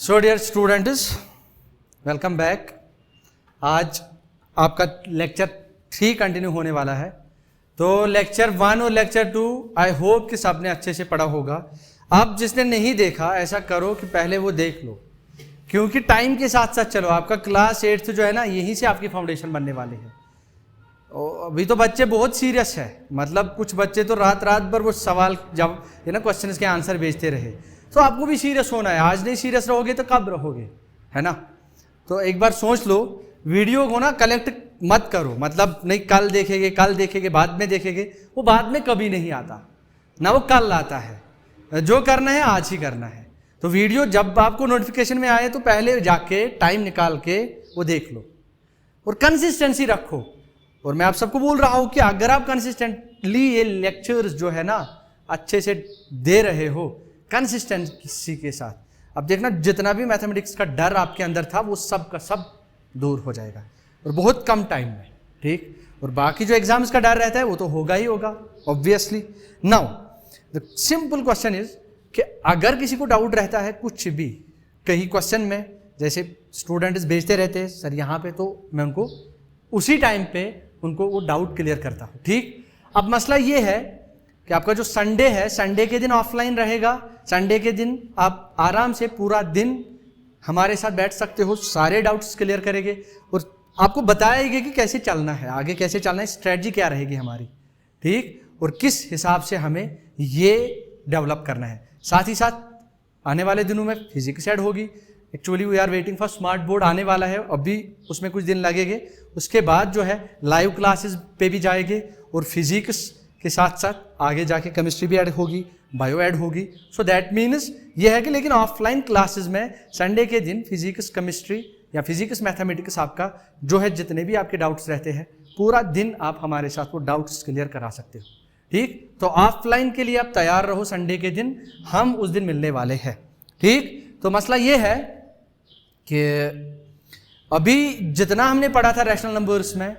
सो dear students, welcome back. आज आपका lecture 3 continue होने वाला है। तो लेक्चर 1 और लेक्चर 2 आई होप कि सबने अच्छे से पढ़ा होगा। अब जिसने नहीं देखा ऐसा करो कि पहले वो देख लो, क्योंकि टाइम के साथ साथ चलो। आपका क्लास 8 जो है ना, यहीं से आपकी फाउंडेशन बनने वाली है। अभी तो बच्चे बहुत सीरियस है, मतलब कुछ बच्चे तो रात भर वो सवाल जब क्वेश्चन के आंसर भेजते रहे। तो आपको भी सीरियस होना है। आज नहीं सीरियस रहोगे तो कब रहोगे, है ना? तो एक बार सोच लो, वीडियो को ना कलेक्ट मत करो, मतलब नहीं कल देखेंगे बाद में देखेंगे, वो बाद में कभी नहीं आता ना, वो कल आता है। जो करना है आज ही करना है। तो वीडियो जब आपको नोटिफिकेशन में आए तो पहले जाके टाइम निकाल के वो देख लो और कंसिस्टेंसी रखो। और मैं आप सबको बोल रहा हूं कि अगर आप कंसिस्टेंटली ये लेक्चर्स जो है ना अच्छे से दे रहे हो, कंसिस्टेंसी के साथ, अब देखना जितना भी मैथमेटिक्स का डर आपके अंदर था वो सब का सब दूर हो जाएगा और बहुत कम टाइम में, ठीक। और बाकी जो एग्जाम्स का डर रहता है वो तो होगा ही होगा, obviously. Now the simple question is कि अगर किसी को डाउट रहता है कुछ भी कहीं क्वेश्चन में, जैसे स्टूडेंट्स भेजते रहते हैं सर यहाँ पे, तो मैं उनको उसी टाइम पे उनको वो डाउट क्लियर करता हूँ, ठीक। अब मसला ये है कि आपका जो संडे है, संडे के दिन ऑफलाइन रहेगा। संडे के दिन आप आराम से पूरा दिन हमारे साथ बैठ सकते हो, सारे डाउट्स क्लियर करेंगे और आपको बताएंगे कि कैसे चलना है, आगे कैसे चलना है, स्ट्रेटजी क्या रहेगी हमारी, ठीक, और किस हिसाब से हमें ये डेवलप करना है। साथ ही साथ आने वाले दिनों में फिजिक्स ऐड होगी। Actually we are waiting for smart board आने वाला है, अभी उसमें कुछ दिन लगेंगे। उसके बाद जो है लाइव क्लासेस पे भी जाएंगे और फिजिक्स के साथ साथ आगे जाके केमिस्ट्री भी ऐड होगी, बायो ऐड होगी। सो दैट मीन्स ये है कि लेकिन ऑफलाइन क्लासेस में संडे के दिन फिजिक्स केमिस्ट्री या फिजिक्स मैथमेटिक्स आपका जो है, जितने भी आपके डाउट्स रहते हैं पूरा दिन आप हमारे साथ वो डाउट्स क्लियर करा सकते हो, ठीक। तो ऑफलाइन के लिए आप तैयार रहो, संडे के दिन हम उस दिन मिलने वाले हैं, ठीक। तो मसला ये है कि अभी जितना हमने पढ़ा था रैशनल नंबर्स में,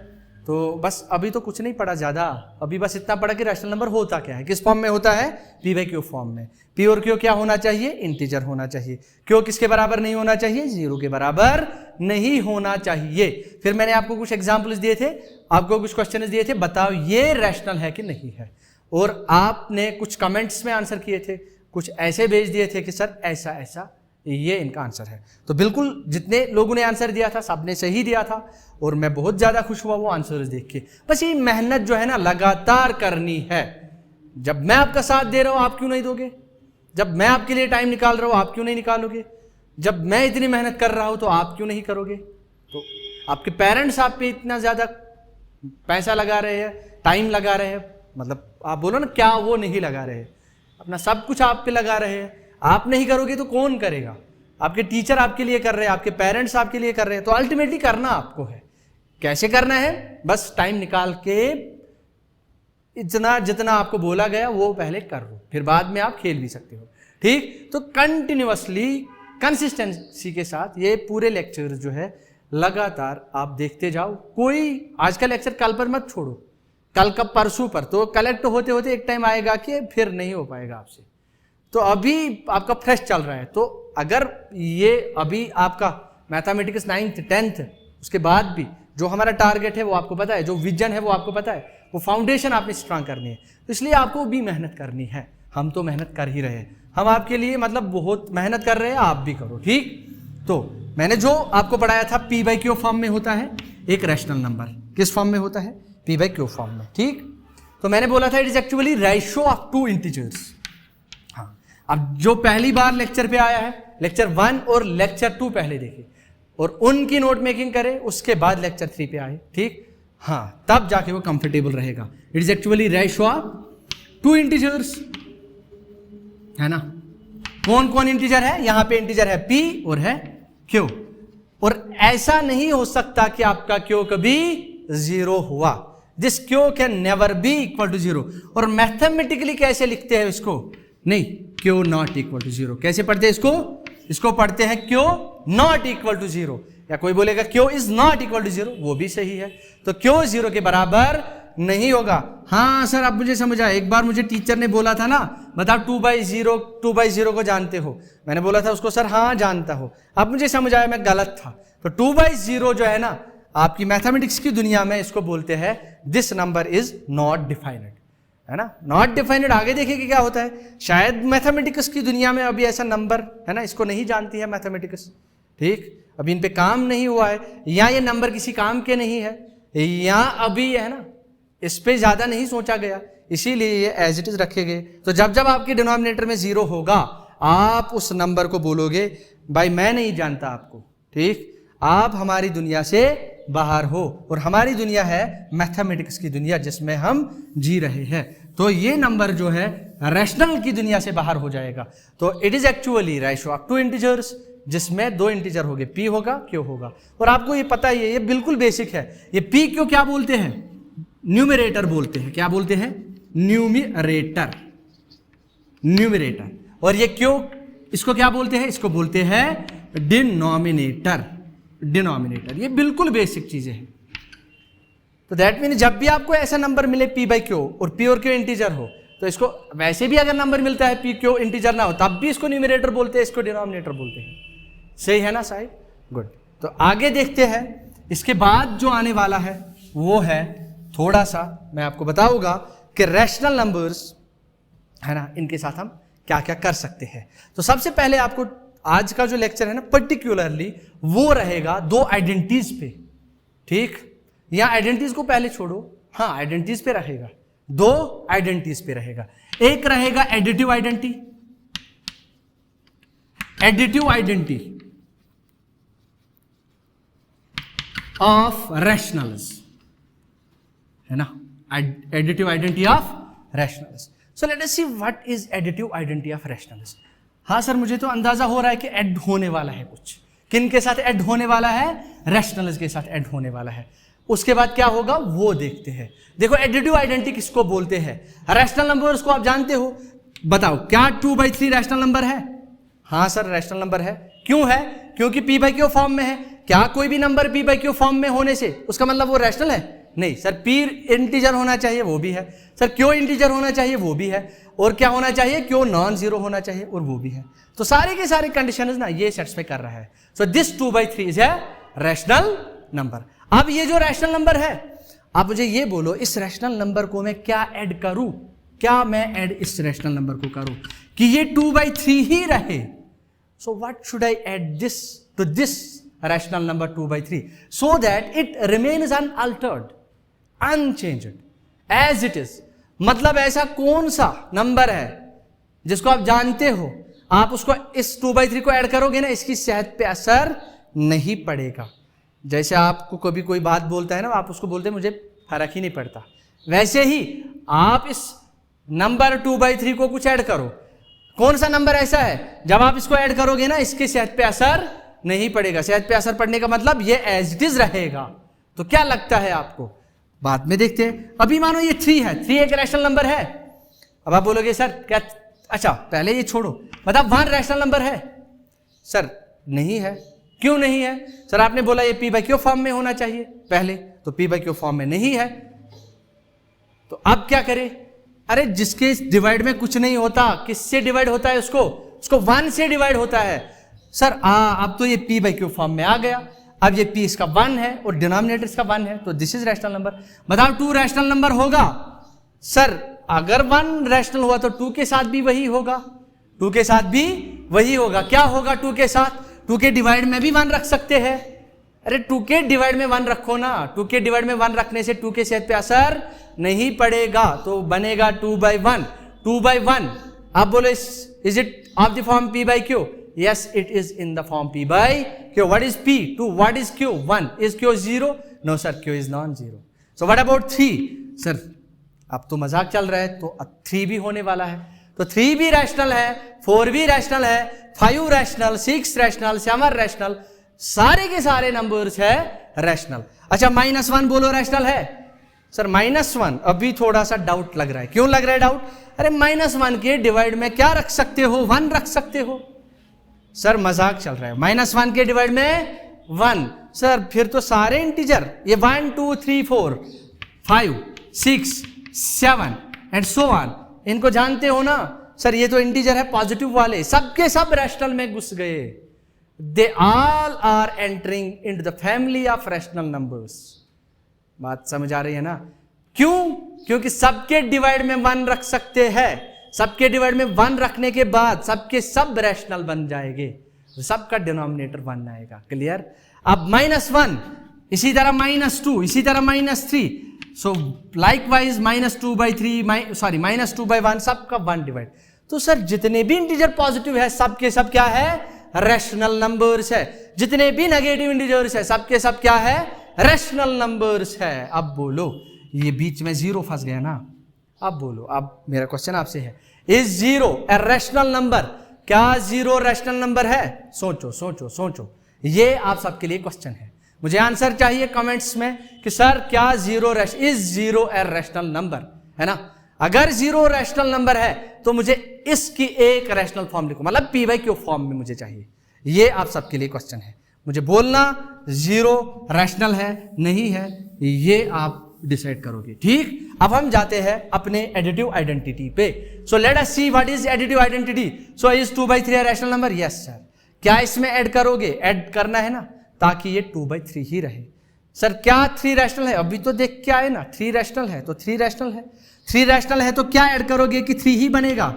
तो बस अभी तो कुछ नहीं पढ़ा ज़्यादा। अभी बस इतना पढ़ा कि रैशनल नंबर होता क्या है, किस फॉर्म में होता है, पी बाई क्यू फॉर्म में। पी और क्यू क्या होना चाहिए, इंटीजर होना चाहिए। क्यू किसके बराबर नहीं होना चाहिए, 0 के बराबर नहीं होना चाहिए। फिर मैंने आपको कुछ एग्जाम्पल्स दिए थे, आपको कुछ क्वेश्चन दिए थे, बताओ ये रैशनल है कि नहीं है। और आपने कुछ कमेंट्स में आंसर किए थे, कुछ ऐसे भेज दिए थे कि सर ऐसा ऐसा ये इनका आंसर है। तो बिल्कुल जितने लोगों ने आंसर दिया था सबने सही दिया था और मैं बहुत ज़्यादा खुश हुआ वो आंसर देख के। बस ये मेहनत जो है ना लगातार करनी है। जब मैं आपका साथ दे रहा हूँ आप क्यों नहीं दोगे? जब मैं आपके लिए टाइम निकाल रहा हूँ आप क्यों नहीं निकालोगे? जब मैं इतनी मेहनत कर रहा हूँ तो आप क्यों नहीं करोगे? तो आपके पेरेंट्स आप पे इतना ज़्यादा पैसा लगा रहे हैं, टाइम लगा रहे हैं, मतलब आप बोलो ना क्या वो नहीं लगा रहे हैं, अपना सब कुछ आप पे लगा रहे हैं। आप नहीं करोगे तो कौन करेगा? आपके टीचर आपके लिए कर रहे हैं, आपके पेरेंट्स आपके लिए कर रहे हैं। तो अल्टीमेटली करना आपको है। कैसे करना है? बस टाइम निकाल के इतना जितना आपको बोला गया वो पहले कर लो, फिर बाद में आप खेल भी सकते हो, ठीक। तो कंटिन्यूअसली कंसिस्टेंसी के साथ ये पूरे लेक्चर जो है लगातार आप देखते जाओ। कोई आज का लेक्चर कल पर मत छोड़ो, कल का परसों पर, तो कलेक्ट होते होते एक टाइम आएगा कि फिर नहीं हो पाएगा आपसे। तो अभी आपका फ्रेश चल रहा है, तो अगर ये अभी आपका मैथमेटिक्स 9th 10th उसके बाद भी जो हमारा टारगेट है वो आपको पता है, जो विजन है वो आपको पता है, वो फाउंडेशन आपने स्ट्रांग करनी है। तो इसलिए आपको भी मेहनत करनी है। हम तो मेहनत कर ही रहे हैं, हम आपके लिए मतलब बहुत मेहनत कर रहे हैं, आप भी करो, ठीक। तो मैंने जो आपको पढ़ाया था पी बाई क्यू फॉर्म में होता है एक रैशनल नंबर, किस फॉर्म में होता है, पी बाई क्यू फॉर्म में, ठीक। तो मैंने बोला था it is actually ratio of 2 integers. अब जो पहली बार लेक्चर पे आया है, लेक्चर 1 और लेक्चर 2 पहले देखे और उनकी नोट मेकिंग करे, उसके बाद लेक्चर 3 पे आए, ठीक। हाँ, तब जाके वो कंफर्टेबल रहेगा। It is actually ratio of 2 integers, है ना। कौन कौन इंटीजर है? यहां पे इंटीजर है p और है q, और ऐसा नहीं हो सकता कि आपका q कभी 0 हुआ। This q can never be equal to 0। और मैथमेटिकली कैसे लिखते हैं इसको? नहीं, क्यू नॉट इक्वल टू 0। कैसे पढ़ते हैं इसको? इसको पढ़ते हैं क्यू नॉट इक्वल टू 0। या कोई बोलेगा Q is not equal to 0, वो भी सही है। तो क्यू 0 के बराबर नहीं होगा। हाँ सर अब मुझे समझ आया, एक बार मुझे टीचर ने बोला था ना, बताओ 2/0 को जानते हो? मैंने बोला था उसको सर हाँ जानता हो। अब मुझे समझ आया मैं गलत था। तो 2/0 जो है ना, आपकी मैथमेटिक्स की दुनिया में इसको बोलते हैं this number is not defined, है ना। नॉट डिफाइनेड आगे देखिए क्या होता है। शायद मैथमेटिक्स की दुनिया में अभी ऐसा नंबर है ना, इसको नहीं जानती है मैथमेटिक्स, ठीक, अभी इन पे काम नहीं हुआ है, या ये नंबर किसी काम के नहीं है, या अभी है ना इस पे ज्यादा नहीं सोचा गया, इसीलिए ये एज इट इज रखे गए। तो जब जब आपके डिनोमिनेटर में 0 होगा, आप उस नंबर को बोलोगे भाई मैं नहीं जानता आपको, ठीक, आप हमारी दुनिया से बाहर हो, और हमारी दुनिया है मैथमेटिक्स की दुनिया जिसमें हम जी रहे हैं। तो ये नंबर जो है रैशनल की दुनिया से बाहर हो जाएगा। तो it is actually ratio of 2 integers, जिसमें 2 इंटीजर होंगे, पी होगा क्यू होगा। और आपको ये पता ही है, ये बिल्कुल बेसिक है। ये पी क्यू क्या बोलते हैं? न्यूमरेटर बोलते हैं। क्या बोलते हैं? Numerator, numerator. और ये क्यू, इसको क्या बोलते हैं? इसको बोलते हैं डिनोमिनेटर, डिनोमिनेटर। ये बिल्कुल बेसिक चीजें हैं। तो दैट मीन जब भी आपको ऐसा नंबर मिले p/q और p और q इंटीजर हो, तो इसको वैसे भी अगर नंबर मिलता है p q इंटीजर ना हो, तब भी इसको न्यूमरेटर बोलते हैं, इसको डिनोमिनेटर बोलते हैं। सही है ना साहिब? गुड। तो आगे देखते हैं। इसके बाद जो आने वाला है वो है, थोड़ा सा मैं आपको बताऊंगा कि रैशनल नंबर्स है ना, इनके साथ हम क्या क्या कर सकते हैं। तो सबसे पहले आपको आज का जो लेक्चर है ना, पर्टिकुलरली वो रहेगा 2 आइडेंटिटीज पे, ठीक। या आइडेंटिटीज को पहले छोड़ो, हाँ आइडेंटिटीज पे रहेगा, 2 आइडेंटिटीज पे रहेगा। एक रहेगा additive identity, additive identity of rationals, है ना, additive identity of rationals. So let us see what is additive identity of rationals. हाँ सर मुझे तो अंदाजा हो रहा है कि ऐड होने वाला है कुछ। किन के साथ ऐड होने वाला है? रैशनल्स के साथ ऐड होने वाला है। उसके बाद क्या होगा वो देखते हैं। देखो एडिटिव आइडेंटिटी किसको बोलते हैं? रैशनल नंबर्स को आप जानते हो। बताओ क्या 2/3 रैशनल नंबर है? हाँ सर रैशनल नंबर है। क्यों है? क्योंकि p/q फॉर्म में है। क्या कोई भी नंबर p/q फॉर्म में होने से उसका मतलब वो रैशनल है? नहीं सर, p इंटीजर होना चाहिए, वो भी है। सर q इंटीजर होना चाहिए, वो भी है। और क्या होना चाहिए? q नॉन जीरो होना चाहिए, और वो भी है। तो सारे के सारे कंडीशंस ना ये सेटिस्फाई कर रहा है। सो दिस 2/3 इज है रैशनल नंबर। अब ये जो रैशनल नंबर है, आप मुझे ये बोलो इस रैशनल नंबर को मैं क्या ऐड करूं? क्या मैं ऐड इस रैशनल नंबर को करूं कि ये 2/3 ही रहे? So what should I add this to this rational number 2/3 so that it remains unaltered, unchanged, as it is। मतलब ऐसा कौन सा नंबर है जिसको आप जानते हो, आप उसको इस 2/3 को ऐड करोगे ना, इसकी सेहत पे असर नहीं पड़ेगा। जैसे आपको कभी कोई बात बोलता है ना, आप उसको बोलते हैं मुझे फर्क ही नहीं पड़ता, वैसे ही आप इस नंबर 2/3 को कुछ ऐड करो। कौन सा नंबर ऐसा है जब आप इसको ऐड करोगे ना, इसकी सेहत पे असर नहीं पड़ेगा। सेहत पे असर पड़ने का मतलब ये एज इट इज रहेगा। तो क्या लगता है आपको? बाद में देखते हैं। अभी मानो ये 3 है, 3 एक रैशनल नंबर है। अब आप बोलोगे सर क्या, अच्छा पहले ये छोड़ो, मतलब 1 रैशनल नंबर है? सर नहीं है। क्यों नहीं है? सर आपने बोला ये p/q फॉर्म में होना चाहिए पहले, तो p/q फॉर्म में नहीं है। तो अब क्या करें? अरे जिसके डिवाइड में कुछ नहीं होता, किससे डिवाइड होता है? उसको 1 से डिवाइड होता है। सर अब तो ये p/q फॉर्म में आ गया। अब ये p इसका 1 है और डिनोमिनेटर इसका 1 है, तो दिस इज रैशनल नंबर। बताओ 2 रैशनल नंबर होगा? सर अगर 1 रैशनल हुआ तो 2 के साथ भी वही होगा, 2 के साथ भी वही होगा। क्या होगा 2 के साथ? 2 के डिवाइड में भी 1 रख सकते हैं। अरे 2 के डिवाइड में 1 रखो ना, 2 के डिवाइड में 1 रखने से 2 के सेहत पे असर नहीं पड़ेगा, तो बनेगा 2/1, 2/1। आप बोलो is it of the form p/q? Yes, it is in the form p/q. What is p? 2. What is q? 1. Is q 0? No sir, q is non-zero. So what about 3? Sir, अब तो मजाक चल रहा है, तो 3 भी होने वाला है। तो 3 भी रैशनल है, 4 भी रैशनल है, 5 रैशनल, 6 रैशनल, 7 रैशनल, सारे के सारे नंबर्स है रैशनल। अच्छा -1 बोलो रैशनल है? सर -1 अभी थोड़ा सा डाउट लग रहा है। क्यों लग रहा है डाउट? अरे -1 के डिवाइड में क्या रख सकते हो? 1 रख सकते हो। सर मजाक चल रहा है, -1 के डिवाइड में 1। सर फिर तो सारे इंटीजर, ये 1 2 3 4 5 6, 7 एंड सो ऑन। इनको जानते हो ना सर, ये तो इंटीजर है पॉजिटिव वाले, सबके सब रैशनल में घुस गए। They all are entering into the family of rational numbers. बात समझ आ रही है ना? क्यों? क्योंकि सबके डिवाइड में 1 रख सकते हैं, सबके डिवाइड में 1 रखने के बाद सबके सब रैशनल बन जाएंगे, सबका डिनोमिनेटर 1 आएगा। क्लियर? अब -1, इसी तरह -2, इसी तरह -3, सो लाइकवाइज -2/3 सॉरी -2/1, सबका 1 डिवाइड। तो सर जितने भी इंटीजर पॉजिटिव है सबके सब क्या है? रैशनल नंबर्स है। जितने भी नेगेटिव इंटीजर्स है सबके सब क्या है? रैशनल नंबर्स है। अब बोलो, ये बीच में 0 फंस गया ना? अब बोलो, अब मेरा क्वेश्चन आपसे है, इज 0 ए रैशनल नंबर? क्या 0 रैशनल नंबर है? सोचो सोचो सोचो, ये आप सबके लिए क्वेश्चन है। मुझे आंसर चाहिए कमेंट्स में कि सर क्या इज 0 ए रैशनल नंबर, है ना? अगर 0 रैशनल नंबर है तो मुझे इसकी एक रैशनल फॉर्म लिखो, मतलब p/q फॉर्म में मुझे चाहिए। ये आप सबके लिए क्वेश्चन है। मुझे बोलना 0 रैशनल है नहीं है, ये आप डिसाइड करोगे। ठीक, अब हम जाते हैं अपने एडिटिव आइडेंटिटी पे। So let us see what is additive identity. So is 2/3 rational number? Yes sir. क्या इसमें ऐड करोगे? ऐड करना है ना, ताकि ये 2/3 ही रहे। सर क्या 3 रैशनल है? अभी तो देख के आए ना, 3 रैशनल है तो 3 रैशनल है। 3 रैशनल है तो क्या ऐड करोगे कि 3 ही बनेगा?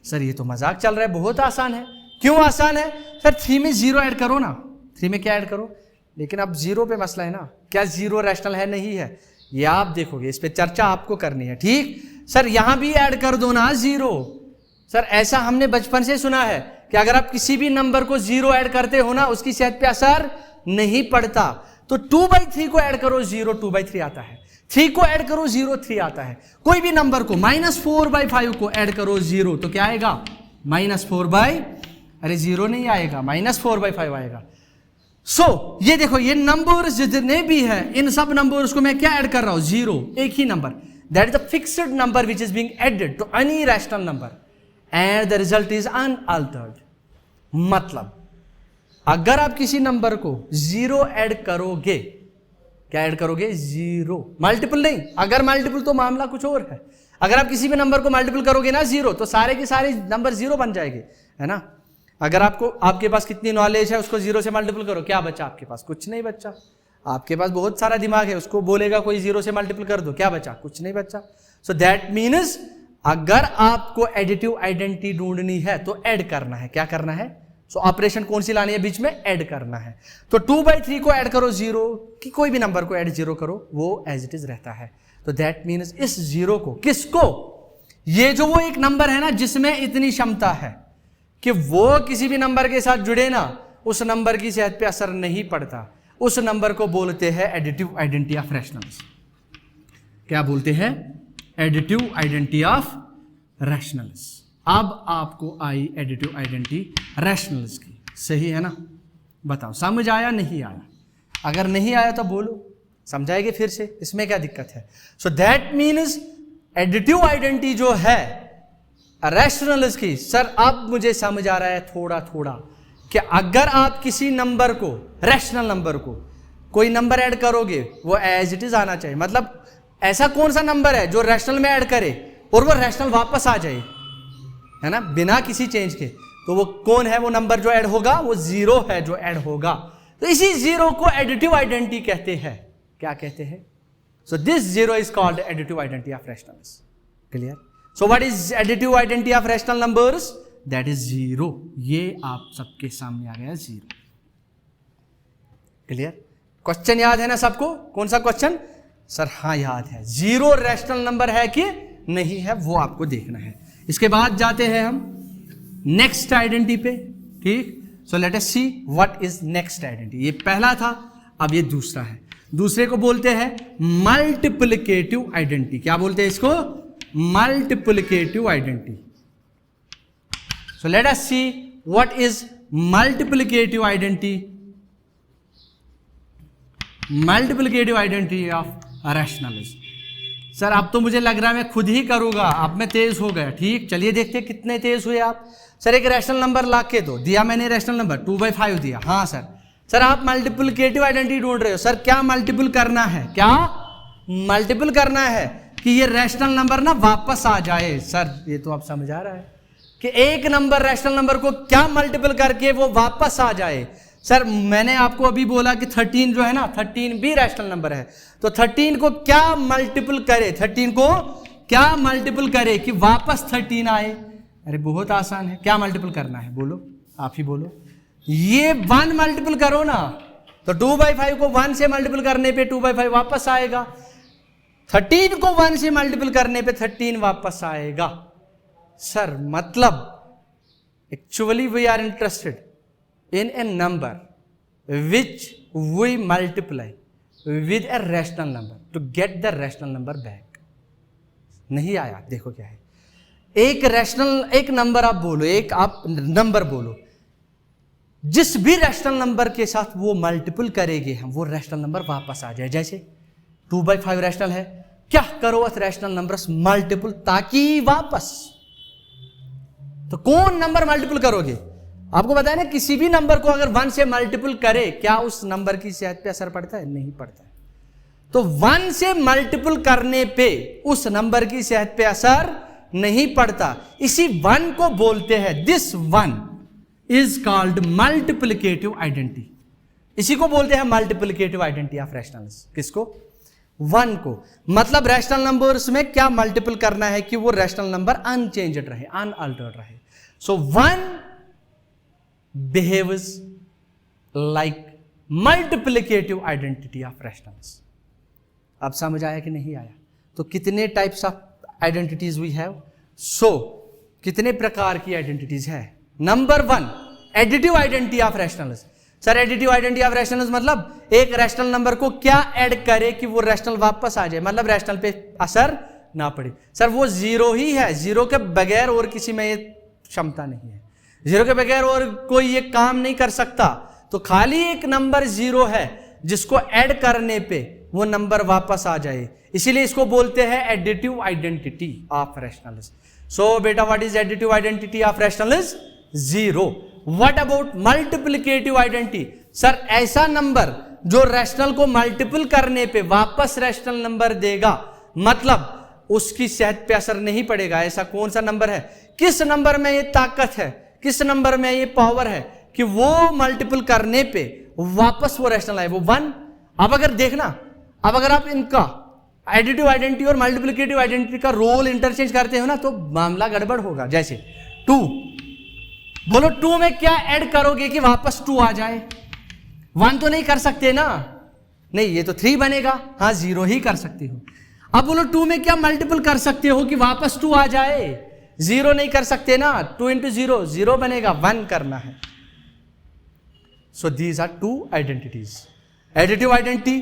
सर ये तो मजाक चल रहा है, बहुत आसान है। क्यों आसान है? सर 3 में 0 ऐड करो ना, 3 में क्या ऐड करो? लेकिन अब 0 पे मसला है ना, क्या 0 रैशनल है नहीं है, ये आप देखोगे, इस पे चर्चा आपको करनी है। ठीक, सर यहां भी ऐड कर दो ना 0। सर ऐसा हमने बचपन से सुना है कि अगर आप किसी भी नंबर को 0 ऐड करते हो ना, उसकी सेहत पे असर नहीं पड़ता। तो 2/3 को ऐड करो 0 2/3 आता है, 3 को ऐड करो 0 3 आता है। कोई भी नंबर को -4/5 को ऐड करो 0 तो क्या आएगा? -4/, अरे 0 नहीं आएगा, -4/5 आएगा। सो ये देखो, ये नंबर्स जितने भी है इन सब नंबर्स को मैं क्या ऐड कर रहा हूं? 0, एक ही number. That is the fixed number which is being added to any rational number and the result is unaltered. मतलब अगर आप किसी नंबर को 0 ऐड करोगे, क्या ऐड करोगे? 0, मल्टीपल नहीं। अगर मल्टीपल तो मामला कुछ और है। अगर आप किसी भी नंबर को मल्टीपल करोगे ना 0, तो सारे के सारे नंबर 0 बन जाएंगे, है ना? अगर आपके पास कितनी नॉलेज है, उसको 0 से मल्टीपल करो, क्या बचा आपके पास? कुछ नहीं बचा। आपके पास बहुत सारा दिमाग है, उसको बोलेगा कोई 0 से मल्टीपल कर दो, क्या बचा? कुछ नहीं बचा। सो दैट मीन्स अगर आपको एडिटिव आइडेंटिटी ढूंढनी है तो ऐड करना है। क्या करना है? सो ऑपरेशन कौन सी लानी है? बीच में ऐड करना है। तो 2/3 को ऐड करो 0, कि कोई भी नंबर को ऐड 0 करो, वो एज इट इज रहता है। तो दैट मीन्स इस 0 को, किसको? ये जो वो एक नंबर है ना जिसमें इतनी क्षमता है कि वो किसी भी नंबर के साथ जुड़े ना, उस नंबर की सेहत पे असर नहीं पड़ता, उस नंबर को बोलते हैं एडिटिव आइडेंटिटी ऑफ रैशनल्स। क्या बोलते हैं? Additive identity of rationals. अब आपको आई एडिटिव आइडेंटिटी रैशनल्स की, सही है ना? बताओ समझ आया नहीं आया? अगर नहीं आया तो बोलो, समझाएंगे फिर से, इसमें क्या दिक्कत है? So that means additive identity जो है रैशनल्स की, सर अब मुझे समझ आ रहा है थोड़ा थोड़ा कि अगर आप किसी नंबर को, रैशनल नंबर को, कोई नंबर ऐड करोगे, वो एज इट इज आना चाहिए। मतलब ऐसा कौन सा नंबर है जो रैशनल में ऐड करे और वो रैशनल वापस आ जाए, है ना, बिना किसी चेंज के? तो वो कौन है? वो नंबर जो ऐड होगा वो 0 है जो ऐड होगा। तो इसी 0 को एडिटिव आइडेंटिटी कहते हैं। क्या कहते हैं? So this 0 is called additive identity of rationals. Clear? So what is additive identity of rational numbers? That is 0। ये आप सबके सामने आ गया 0। क्लियर? क्वेश्चन याद है ना सबको? कौन सा क्वेश्चन? सर हाँ याद है, 0 रैशनल नंबर है कि नहीं है, वो आपको देखना है। इसके बाद जाते हैं हम नेक्स्ट आइडेंटिटी पे। ठीक, so let us see what is next identity. ये पहला था, अब ये दूसरा है। दूसरे को बोलते हैं मल्टीप्लिकेटिव आइडेंटिटी। क्या बोलते हैं इसको? Multiplicative identity. So let us see what is multiplicative identity. Multiplicative identity of rationals. Sir अब तो मुझे लग रहा है मैं खुद ही करूंगा, अब मैं तेज हो गया। ठीक, चलिए देखते हैं कितने तेज हुए आप। सर एक रैशनल नंबर ला के दो, दिया मैंने रैशनल नंबर 2/5 दिया। हाँ सर। सर आप मल्टीप्लिकेटिव आइडेंटिटी ढूंढ रहे हो, सर क्या मल्टीपल करना है? क्या मल्टीपल करना है कि ये रैशनल नंबर ना वापस आ जाए। सर ये तो आप समझ आ रहा है कि एक नंबर रैशनल नंबर को क्या मल्टीपल करके वो वापस आ जाए। सर मैंने आपको अभी बोला कि 13 जो है ना, 13 भी रैशनल नंबर है, तो 13 को क्या मल्टीपल करे, 13 को क्या मल्टीपल करे कि वापस 13 आए। अरे बहुत आसान है, क्या मल्टीपल करना है बोलो, आप ही बोलो। ये 1 मल्टीपल करो ना, तो 2/5 को 1 से मल्टीपल करने पे 2/5 वापस आएगा। 13 को 1 से मल्टीपल करने पे 13 वापस आएगा। सर मतलब actually we are interested in a number which we multiply with a rational number to get the rational number back। नहीं आया, देखो क्या है, एक नंबर आप बोलो, एक आप नंबर बोलो, जिस भी रैशनल नंबर के साथ वो मल्टीपल करेंगे हम, वो रैशनल नंबर वापस आ जाए। जैसे 2/5 रैशनल है, क्या करो उस रैशनल नंबर मल्टीपल ताकि वापस, तो कौन नंबर मल्टीपल करोगे? आपको बताया ना, किसी भी नंबर को अगर 1 से मल्टीपल करे क्या उस नंबर की सेहत पे असर पड़ता है? नहीं पड़ता है। तो 1 से मल्टीपल करने पे उस नंबर की सेहत पे असर नहीं पड़ता। इसी 1 को बोलते हैं, this 1 is called multiplicative identity. इसी को बोलते हैं मल्टीप्लिकेटिव आइडेंटिटी ऑफ रैशनल्स। किसको? 1 को। मतलब रैशनल नंबर्स में क्या मल्टीपल करना है कि वो रैशनल नंबर अनचेंज्ड रहे, अनअल्टर्ड रहे। सो 1 behaves like multiplicative identity of rationals। अब समझ आया कि नहीं आया? तो कितने types of identities we have? So कितने प्रकार की आइडेंटिटीज है? Number 1 additive identity of rationals. Sir additive identity of rationals मतलब एक रैशनल नंबर को क्या ऐड करे कि वो रैशनल वापस आ जाए, मतलब रैशनल पे असर ना पड़े। सर वो 0 ही है, 0 के बगैर और किसी में ये क्षमता नहीं है, 0 के बगैर और कोई ये काम नहीं कर सकता। तो खाली एक नंबर 0 है जिसको ऐड करने पे वो नंबर वापस आ जाए, इसीलिए इसको बोलते हैं एडिटिव आइडेंटिटी ऑफ रैशनल्स। सो बेटा what is additive identity of rationals? 0। What about multiplicative identity? Sir ऐसा नंबर जो रैशनल को मल्टीपल करने पे वापस रैशनल नंबर देगा, मतलब उसकी सेहत पे असर नहीं पड़ेगा। ऐसा कौन सा नंबर है? किस नंबर में ये ताकत है, किस नंबर में ये पावर है कि वो मल्टीपल करने पे वापस वो रैशनल आए, वो 1। अब अगर देखना, अब अगर आप इनका एडिटिव आइडेंटिटी और मल्टीप्लिकेटिव आइडेंटिटी का रोल इंटरचेंज करते हो ना, तो मामला गड़बड़ होगा। जैसे 2 बोलो, 2 में क्या ऐड करोगे कि वापस 2 आ जाए? 1 तो नहीं कर सकते ना, नहीं ये तो 3 बनेगा, हाँ 0 ही कर सकते हो। अब बोलो 2 में क्या मल्टीपल कर सकते हो कि वापस 2 आ जाए? 0 नहीं कर सकते ना, 2 into 0 0 बनेगा, 1 करना है। So these are 2 identities, additive identity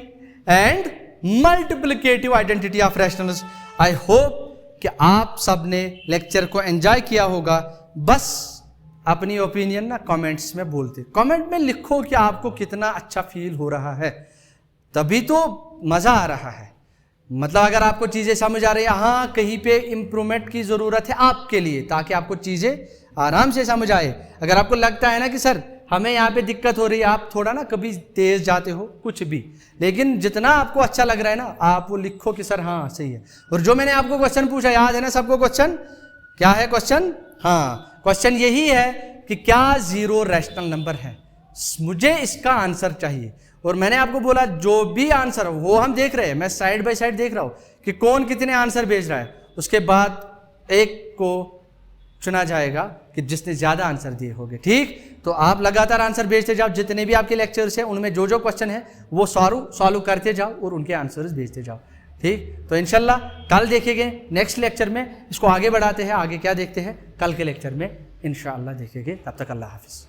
and multiplicative identity of rationals. I hope कि आप सबने लेक्चर को एंजॉय किया होगा। बस अपनी ओपिनियन ना कमेंट्स में बोलते, कमेंट में लिखो कि आपको कितना अच्छा फील हो रहा है, तभी तो मजा आ रहा है। मतलब अगर आपको चीजें समझ आ रही है, हाँ कहीं पे इंप्रूवमेंट की जरूरत है आपके लिए, ताकि आपको चीजें आराम से समझ आए। अगर आपको लगता है ना कि सर हमें यहाँ पे दिक्कत हो रही है, आप थोड़ा ना कभी तेज जाते हो कुछ भी, लेकिन जितना आपको अच्छा लग रहा है ना, आप वो लिखो कि सर हाँ सही है। और जो मैंने आपको क्वेश्चन पूछा, याद है ना सबको क्वेश्चन? क्या है क्वेश्चन? हाँ क्वेश्चन यही है कि क्या 0 रैशनल नंबर है, मुझे इसका आंसर चाहिए। और मैंने आपको बोला जो भी आंसर हो वो हम देख रहे हैं, मैं साइड बाय साइड देख रहा हूँ कि कौन कितने आंसर भेज रहा है। उसके बाद एक को चुना जाएगा कि जिसने ज्यादा आंसर दिए होंगे। ठीक, तो आप लगातार आंसर भेजते जाओ, जितने भी आपके लेक्चर्स हैं उनमें जो जो क्वेश्चन है वो सॉल्व करते जाओ और उनके आंसर्स भेजते जाओ। ठीक, तो इंशाल्लाह कल देखेंगे नेक्स्ट लेक्चर में, इसको आगे बढ़ाते हैं, आगे क्या देखते हैं कल के लेक्चर में इंशाल्लाह देखेंगे। तब तक अल्लाह हाफिज़।